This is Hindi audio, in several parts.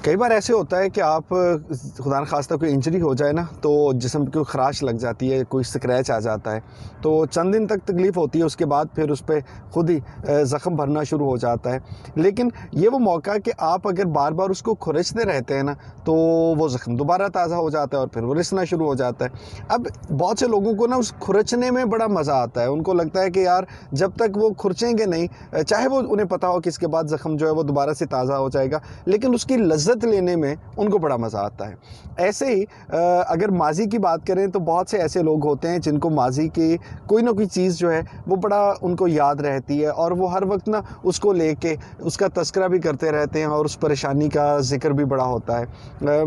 कई बार ऐसे होता है कि आप खुदा न खास्ता कोई इंजरी हो जाए ना, तो जिस्म पे कोई ख़राश लग जाती है, कोई स्क्रैच आ जाता है, तो चंद दिन तक तकलीफ़ होती है। उसके बाद फिर उस पे खुद ही ज़ख़म भरना शुरू हो जाता है। लेकिन ये वो मौका कि आप अगर बार बार उसको खुरचते रहते हैं ना, तो वो ज़ख़म दोबारा ताज़ा हो जाता है और फिर वो रिसना शुरू हो जाता है। अब बहुत से लोगों को ना उस खुरचने में बड़ा मज़ा आता है। उनको लगता है कि यार जब तक वो खुरचेंगे नहीं, चाहे वो उन्हें पता हो कि इसके बाद ज़ख़म जो है वो दोबारा से ताज़ा हो जाएगा, लेकिन उसकी लज़्ज़त लेने में उनको बड़ा मज़ा आता है। ऐसे ही अगर माज़ी की बात करें तो बहुत से ऐसे लोग होते हैं जिनको माज़ी की कोई ना कोई चीज़ जो है वो बड़ा उनको याद रहती है और वो हर वक्त ना उसको लेके उसका तज़किरा भी करते रहते हैं और उस परेशानी का ज़िक्र भी बड़ा होता है।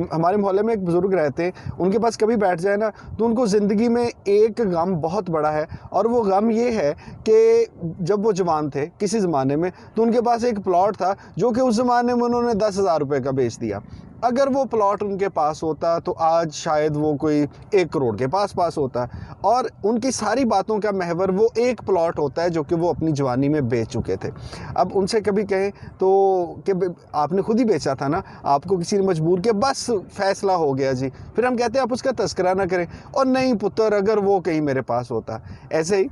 हमारे मोहल्ले में एक बुज़ुर्ग रहते हैं, उनके पास कभी बैठ जाए ना तो उनको ज़िंदगी में एक गम बहुत बड़ा है, और वो गम ये है कि जब वो जवान थे किसी ज़माने में, तो उनके पास एक प्लॉट था जो कि उस ज़माने में उन्होंने 10,000 रुपये का बेच दिया। अगर वो प्लॉट उनके पास होता तो आज शायद वो कोई 1 करोड़ के पास होता, और उनकी सारी बातों का महवर वो एक प्लॉट होता है जो कि वो अपनी जवानी में बेच चुके थे। अब उनसे कभी कहें तो कि आपने खुद ही बेचा था ना, आपको किसी ने मजबूर किया, बस फैसला हो गया जी। फिर हम कहते हैं आप उसका तज़किरा ना करें, और नहीं पुत्र अगर वो कहीं मेरे पास होता। ऐसे ही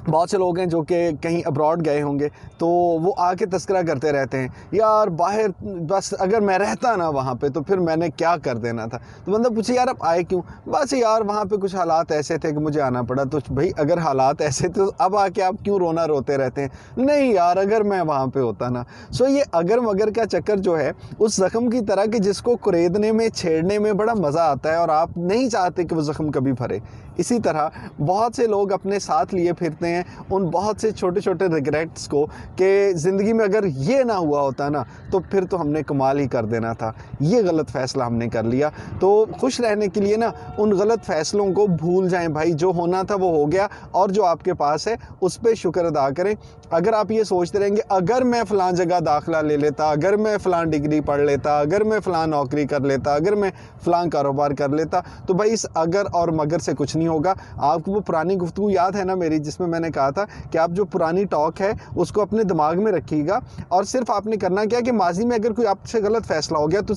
बहुत से लोग हैं जो कि कहीं अब्रॉड गए होंगे, तो वो आके तज़किरा करते रहते हैं, यार बाहर बस अगर मैं रहता ना वहाँ पे तो फिर मैंने क्या कर देना था। तो बंदा पूछे यार आप आए क्यों? बस यार वहाँ पे कुछ हालात ऐसे थे कि मुझे आना पड़ा। तो भाई अगर हालात ऐसे थे तो अब आके आप क्यों रोना रोते रहते हैं? नहीं यार अगर मैं वहाँ पे होता ना। सो ये अगर मगर का चक्कर जो है उस ज़ख़म की तरह कि जिसको कुरेदने में, छेड़ने में बड़ा मज़ा आता है और आप नहीं चाहते कि वो ज़ख़म कभी भरे। इसी तरह बहुत से लोग अपने साथ लिए फिरते हैं उन बहुत से छोटे छोटे रिग्रेट्स को, कि ज़िंदगी में अगर ये ना हुआ होता ना तो फिर तो हमने कमाल ही कर देना था, ये गलत फ़ैसला हमने कर लिया। तो खुश रहने के लिए ना उन गलत फ़ैसलों को भूल जाएं भाई, जो होना था वो हो गया, और जो आपके पास है उस पे शुक्र अदा करें। अगर आप ये सोचते रहेंगे अगर मैं फ़लाँ जगह दाखिला ले लेता, अगर मैं फ़लाँ डिग्री पढ़ लेता, अगर मैं फ़लाँ नौकरी कर लेता, अगर मैं फ़लाँ कारोबार कर लेता, तो भाई इस अगर और मगर से कुछ नहीं होगा। आपको वो पुरानी गुफ्तगू याद है ना मेरी, जिसमें मैंने कहा था कि आप जो पुरानी टॉक है उसको अपने दिमाग में रखिएगा, और सिर्फ आपने करना क्या कि माजी में अगर कोई आपसे गलत फ़ैसला हो गया तो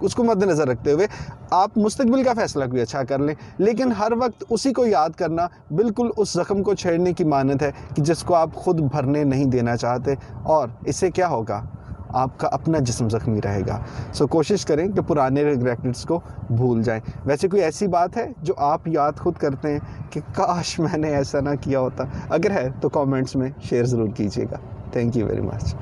उसको मद्देनज़र रखते हुए आप मुस्तकबिल का फ़ैसला कोई अच्छा कर लें, लेकिन हर वक्त उसी को याद करना बिल्कुल उस ज़ख़म को छेड़ने की मानत है कि जिसको आप खुद भरने नहीं देना चाहते, और इससे क्या होगा, आपका अपना जिस्म ज़ख्मी रहेगा। सो कोशिश करें कि पुराने रिग्रेट्स को भूल जाएं। वैसे कोई ऐसी बात है जो आप याद खुद करते हैं कि काश मैंने ऐसा ना किया होता? अगर है तो कमेंट्स में शेयर ज़रूर कीजिएगा। Thank you very much.